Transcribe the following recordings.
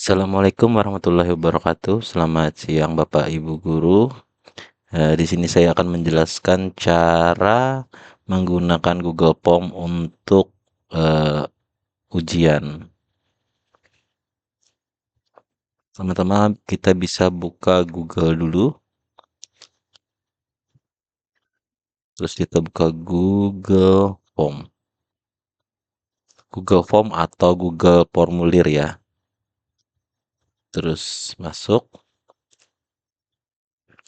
Assalamualaikum warahmatullahi wabarakatuh. Selamat siang Bapak Ibu guru. Di sini saya akan menjelaskan cara menggunakan Google Form untuk ujian. Pertama-tama kita bisa buka Google dulu, terus kita buka Google Form. Google Form atau Google Formulir ya. Terus masuk.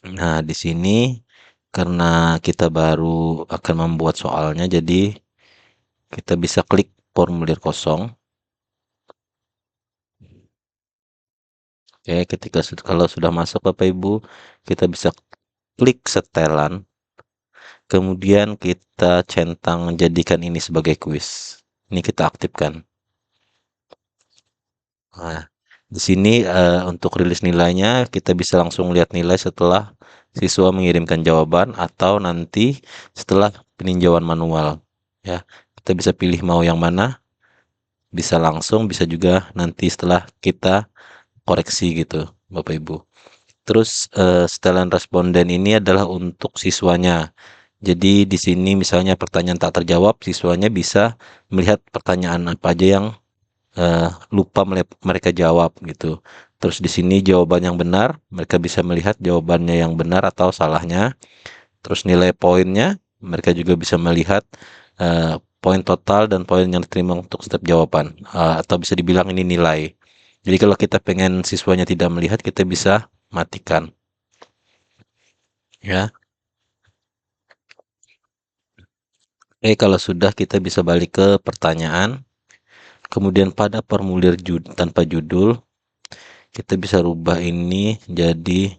Nah, di sini karena kita baru akan membuat soalnya, jadi kita bisa klik formulir kosong. Oke, kalau sudah masuk Bapak Ibu, kita bisa klik setelan, kemudian kita centang jadikan ini sebagai kuis. Ini kita aktifkan. Nah, di sini untuk rilis nilainya kita bisa langsung lihat nilai setelah siswa mengirimkan jawaban atau nanti setelah peninjauan manual. Ya, kita bisa pilih mau yang mana, bisa langsung, bisa juga nanti setelah kita koreksi gitu, Bapak Ibu. Terus setelan responden ini adalah untuk siswanya. Jadi di sini misalnya pertanyaan tak terjawab, siswanya bisa melihat pertanyaan apa aja yang lupa mereka jawab gitu. Terus di sini jawaban yang benar, mereka bisa melihat jawabannya yang benar atau salahnya. Terus nilai poinnya, mereka juga bisa melihat poin total dan poin yang diterima untuk setiap jawaban. Atau bisa dibilang ini nilai. Jadi kalau kita pengen siswanya tidak melihat, kita bisa matikan. Ya. Kalau sudah kita bisa balik ke pertanyaan. Kemudian pada formulir tanpa judul, kita bisa rubah ini jadi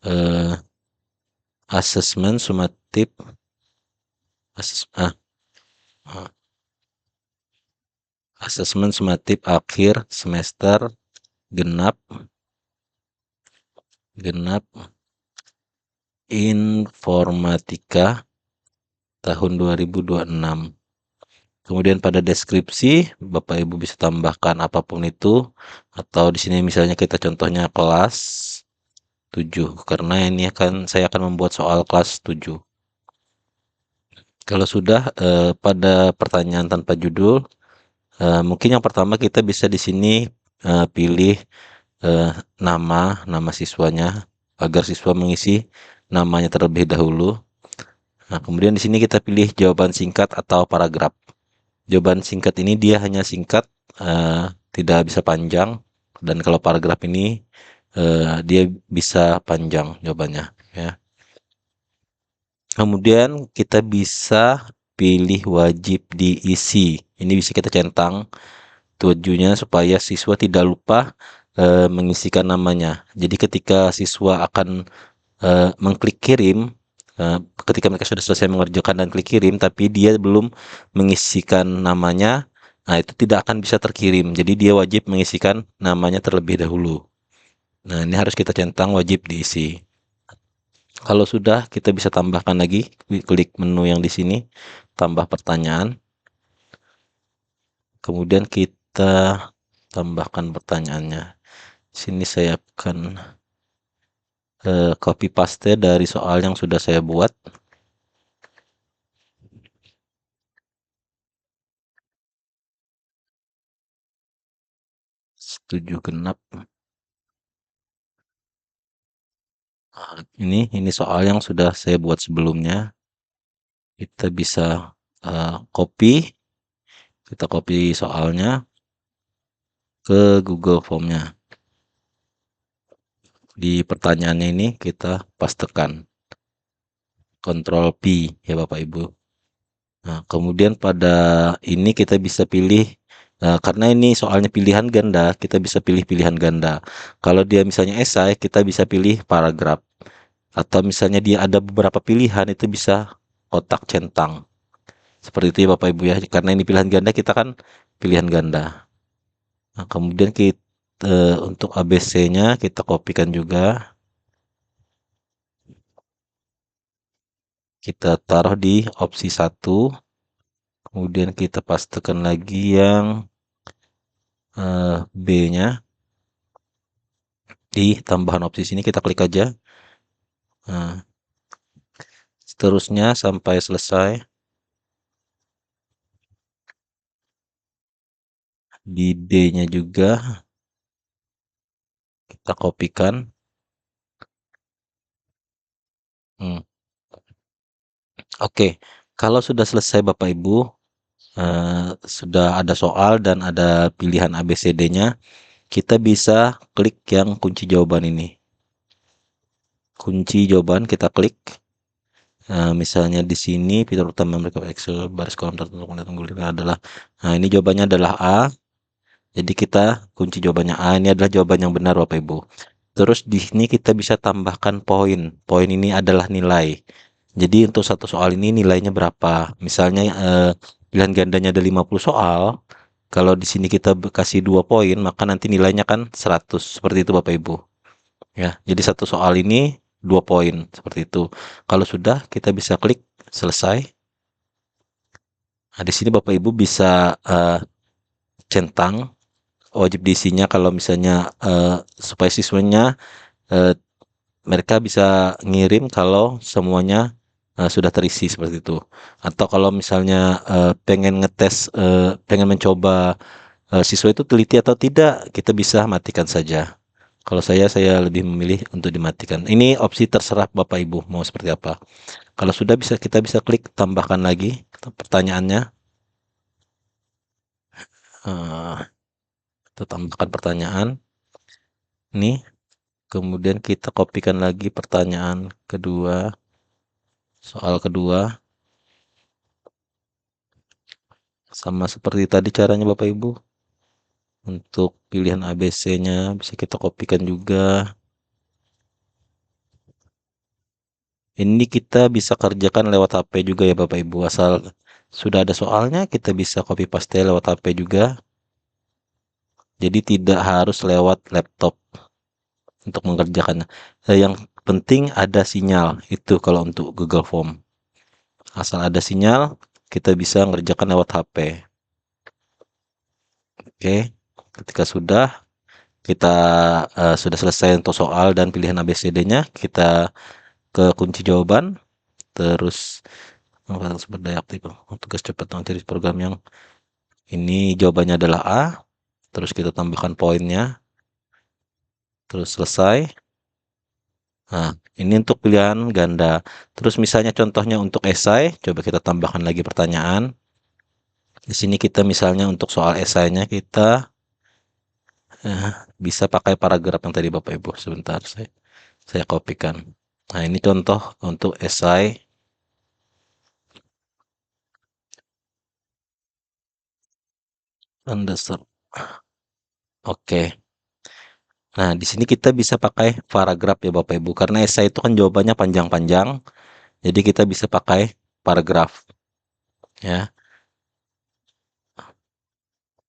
eh, asesmen sumatif ases, ah, ah, asesmen sumatif akhir semester genap genap informatika tahun 2026. Kemudian pada deskripsi, Bapak Ibu bisa tambahkan apapun itu, atau di sini misalnya kita contohnya kelas 7, karena ini saya akan membuat soal kelas 7. Kalau sudah pada pertanyaan tanpa judul, mungkin yang pertama kita bisa di sini pilih eh, nama siswanya agar siswa mengisi namanya terlebih dahulu. Nah, kemudian di sini kita pilih jawaban singkat atau paragraf. Jawaban singkat ini dia hanya singkat, tidak bisa panjang, dan kalau paragraf ini dia bisa panjang jawabannya. Ya. Kemudian kita bisa pilih wajib diisi. Ini bisa kita centang tujuannya supaya siswa tidak lupa mengisikan namanya. Jadi ketika siswa akan mengklik kirim, ketika mereka sudah selesai mengerjakan dan klik kirim, tapi dia belum mengisikan namanya, nah itu tidak akan bisa terkirim. Jadi dia wajib mengisikan namanya terlebih dahulu. Nah ini harus kita centang wajib diisi. Kalau sudah, kita bisa tambahkan lagi, klik menu yang di sini, tambah pertanyaan. Kemudian kita tambahkan pertanyaannya. Sini saya akan copy paste dari soal yang sudah saya buat. Setuju genap. Nah, ini soal yang sudah saya buat sebelumnya. Kita bisa copy, kita copy soalnya ke Google Form-nya. Di pertanyaannya ini kita pastekan. Ctrl P ya Bapak Ibu. Nah, kemudian pada ini kita bisa pilih, karena ini soalnya pilihan ganda, kita bisa pilih pilihan ganda. Kalau dia misalnya esai, kita bisa pilih paragraf. Atau misalnya dia ada beberapa pilihan, itu bisa kotak centang. Seperti itu ya Bapak Ibu ya, karena ini pilihan ganda, kita kan pilihan ganda. Nah, kemudian untuk ABC-nya kita kopikan juga. Kita taruh di opsi 1. Kemudian kita pastekan lagi yang B-nya. Di tambahan opsi sini kita klik aja. Nah, seterusnya sampai selesai. Di D-nya juga kita kopikan. Hmm. Oke, kalau sudah selesai Bapak Ibu, sudah ada soal dan ada pilihan ABCD-nya, kita bisa klik yang kunci jawaban ini. Kunci jawaban kita klik. Misalnya di sini fitur utama mereka Excel baris kolom tertentu adalah, nah ini jawabannya adalah A. Jadi kita kunci jawabannya A, ini adalah jawaban yang benar Bapak Ibu. Terus di sini kita bisa tambahkan poin. Poin ini adalah nilai. Jadi untuk satu soal ini nilainya berapa? Misalnya pilihan gandanya ada 50 soal. Kalau di sini kita kasih 2 poin, maka nanti nilainya kan 100. Seperti itu Bapak Ibu. Ya, jadi satu soal ini 2 poin seperti itu. Kalau sudah kita bisa klik selesai. Nah, di sini Bapak Ibu bisa centang wajib diisinya kalau misalnya supaya siswanya eh, mereka bisa ngirim kalau semuanya sudah terisi seperti itu. Atau kalau misalnya pengen ngetes, pengen mencoba siswa itu teliti atau tidak, kita bisa matikan saja. Kalau saya lebih memilih untuk dimatikan. Ini opsi terserah Bapak Ibu mau seperti apa. Kalau sudah bisa kita bisa klik tambahkan lagi pertanyaannya. Eh, kita tambahkan pertanyaan. Nih, kemudian kita kopikan lagi pertanyaan kedua, soal kedua. Sama seperti tadi caranya Bapak Ibu. Untuk pilihan ABC-nya bisa kita kopikan juga. Ini kita bisa kerjakan lewat HP juga ya Bapak Ibu. Asal sudah ada soalnya kita bisa copy paste lewat HP juga. Jadi tidak harus lewat laptop untuk mengerjakannya. Yang penting ada sinyal. Itu kalau untuk Google Form. Asal ada sinyal, kita bisa mengerjakan lewat HP. Oke. Ketika sudah kita sudah selesai untuk soal dan pilihan ABCD-nya, kita ke kunci jawaban, terus sumber daya aktif tugas cepat materi program yang ini jawabannya adalah A, terus kita tambahkan poinnya, terus selesai. Nah, ini untuk pilihan ganda. Terus misalnya contohnya untuk esai, coba kita tambahkan lagi pertanyaan. Di sini kita misalnya untuk soal esainya kita bisa pakai paragraf yang tadi Bapak Ibu. Sebentar, saya kopikan. Nah, ini contoh untuk esai. Underscore. Oke. Nah, di sini kita bisa pakai paragraf ya Bapak Ibu, karena esai itu kan jawabannya panjang-panjang, jadi kita bisa pakai paragraf ya.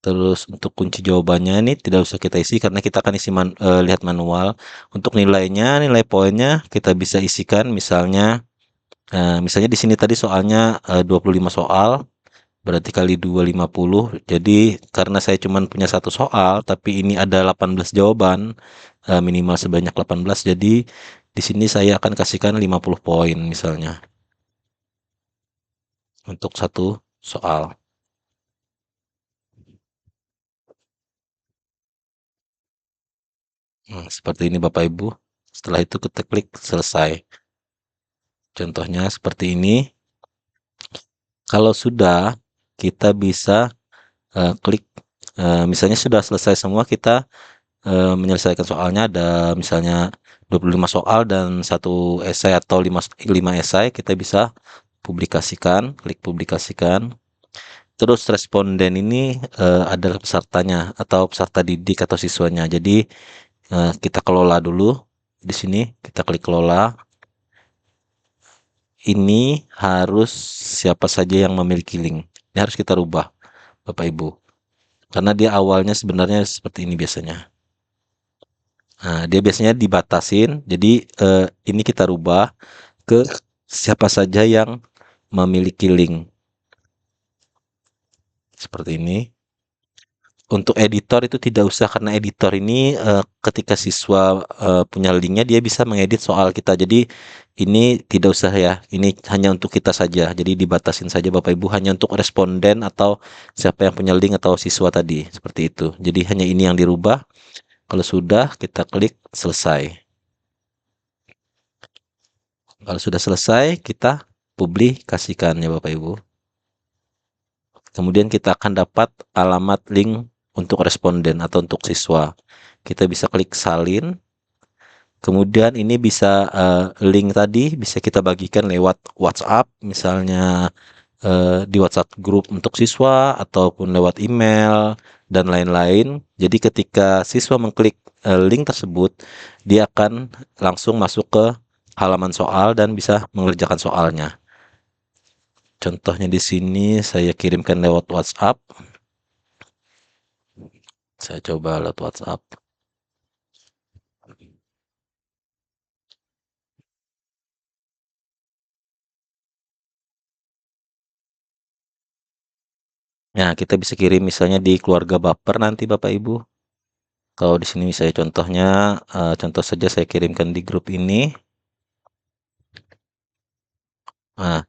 Terus untuk kunci jawabannya ini tidak usah kita isi karena kita akan lihat manual. Untuk nilainya, nilai poinnya kita bisa isikan misalnya di sini tadi soalnya 25 soal, berarti kali 2 50. Jadi karena saya cuma punya satu soal, tapi ini ada 18 jawaban, minimal sebanyak 18. Jadi di sini saya akan kasihkan 50 poin misalnya untuk satu soal. Seperti ini Bapak Ibu. Setelah itu kita klik selesai. Contohnya seperti ini. Kalau sudah, kita bisa klik, misalnya sudah selesai semua, kita menyelesaikan soalnya ada misalnya 25 soal dan satu esai atau 5 esai, kita bisa publikasikan, klik publikasikan. Terus responden ini adalah pesertanya atau peserta didik atau siswanya. Jadi kita kelola dulu. Di sini kita klik kelola. Ini harus siapa saja yang memiliki link. Ini harus kita rubah, Bapak Ibu. Karena dia awalnya sebenarnya seperti ini biasanya. Nah, dia biasanya dibatasin. Jadi ini kita rubah ke siapa saja yang memiliki link. Seperti ini. untuk editor itu tidak usah, karena editor ini ketika siswa punya linknya dia bisa mengedit soal kita. Jadi ini tidak usah ya, ini hanya untuk kita saja. Jadi dibatasin saja Bapak Ibu, hanya untuk responden atau siapa yang punya link atau siswa tadi, seperti itu. Jadi hanya ini yang dirubah. Kalau sudah, kita klik selesai. Kalau sudah selesai, kita publikasikan ya Bapak Ibu. Kemudian kita akan dapat alamat link untuk responden atau untuk siswa. Kita bisa klik salin. Kemudian ini bisa link tadi bisa kita bagikan lewat WhatsApp, misalnya di WhatsApp grup untuk siswa ataupun lewat email dan lain-lain. Jadi ketika siswa mengklik link tersebut, dia akan langsung masuk ke halaman soal dan bisa mengerjakan soalnya. Contohnya di sini saya kirimkan lewat WhatsApp. Saya coba lewat WhatsApp. Nah, kita bisa kirim misalnya di keluarga baper nanti Bapak Ibu. Kalau di sini saya contohnya, contoh saja saya kirimkan di grup ini. Nah,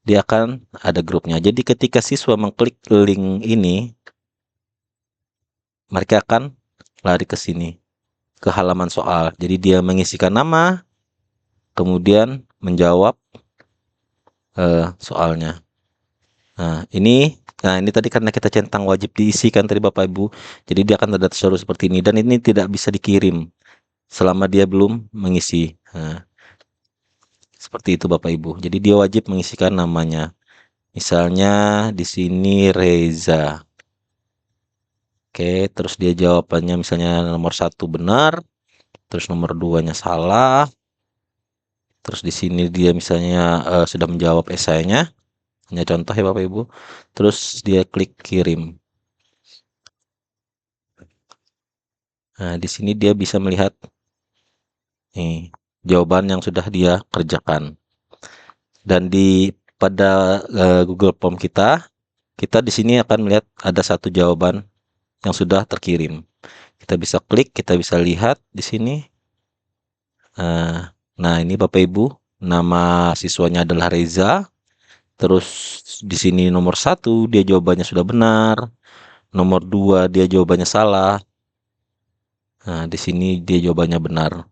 dia akan ada grupnya. Jadi ketika siswa mengklik link ini, mereka akan lari ke sini, ke halaman soal. Jadi dia mengisikan nama, kemudian menjawab soalnya. Nah ini tadi karena kita centang wajib diisikan tadi Bapak Ibu, jadi dia akan ada tersusun seperti ini dan ini tidak bisa dikirim selama dia belum mengisi. Nah, seperti itu Bapak Ibu. Jadi dia wajib mengisikan namanya. Misalnya di sini Reza. Oke, terus dia jawabannya misalnya nomor 1 benar, terus nomor 2-nya salah. Terus di sini dia misalnya sudah menjawab esainya. Hanya contoh ya Bapak Ibu. Terus dia klik kirim. Nah, di sini dia bisa melihat nih jawaban yang sudah dia kerjakan. Dan pada Google Form kita di sini akan melihat ada satu jawaban yang sudah terkirim. Kita bisa klik, kita bisa lihat di sini. Nah, ini Bapak Ibu, nama siswanya adalah Reza. Terus di sini nomor 1 dia jawabannya sudah benar. Nomor 2 dia jawabannya salah. Nah, di sini dia jawabannya benar.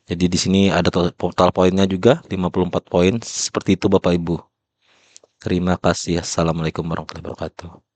Jadi di sini ada total poinnya juga 54 poin. Seperti itu Bapak Ibu. Terima kasih. Assalamualaikum warahmatullahi wabarakatuh.